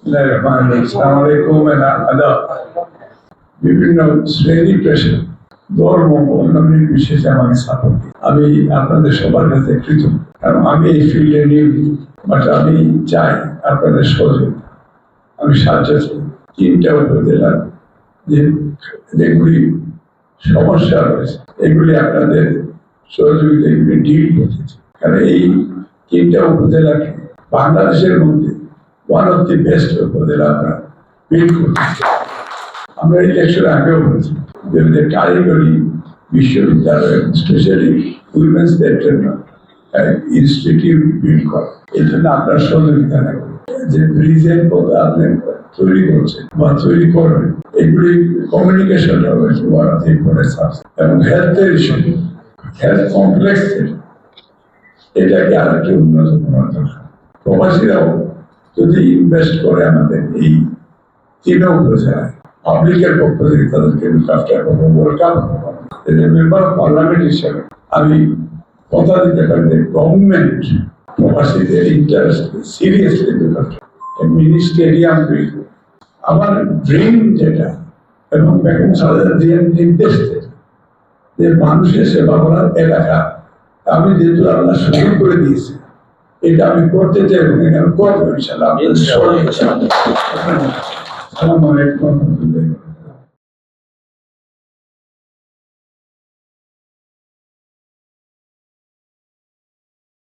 আসসালামু আলাইকুম এবং আদাব। বিভিন্ন শ্রেণী পেশা ধর্ম অন্যান্য বিশেষে আমাকে সাপোর্ট দিই। আমি আপনাদের সবার কাছে কৃতজ্ঞ, কারণ আমি এই ফিল্ডে নিউ, বাট আমি চাই আপনাদের সহযোগিতা। আমি সাহায্য চাই। 3টা উপজেলার যেগুলি সমস্যা রয়েছে এগুলি আপনাদের সহযোগিতা এগুলি ডিল করতেছে, কারণ এই 3টা উপজেলাকে বাংলাদেশের মধ্যে ওয়ান অফ দি বেস্ট উপজেলা আমরা বিল্ড করতেছি। আমরা ইলেকশন আগেও বলছি যে কারিগরি বিশ্ববিদ্যালয় স্পেশালি উইমেন্স দের জন্য ইনস্টিটিউট বিল্ড করা, এই জন্য আপনার সহযোগিতা নেব। যে ব্রিজের কথা আপনি তৈরি করছেন বা তৈরি করবেন, এগুলি কমিউনিকেশন হবে one of the important subject. এবং হেলথের ইস্যু, হেলথ কমপ্লেক্স এটাকে আরেকটু উন্নত করার দরকার। প্রবাসীরাও যদি ইনভেস্ট করে আমাদের এই 3 উপজেলায়, পাবলিকের পক্ষ থেকে তাদেরকে মেম্বার অফ পার্লামেন্ট হিসেবে আমি কথা দিতে পারি যে গভর্নমেন্ট প্রবাসীদের interest seriously mini stadium build. আমার ড্রিম যেটা এবং বেগম খালেদা জিয়ার নির্দেশ যে মানুষের সেবা করার এলাকা, আমি যেহেতু আল্লাহ সুযোগ করে দিয়েছি, এটা আমি করতে চাই এবং এটা আমি করবো ইনশাআল্লাহ। আসসালামু আলাইকুম।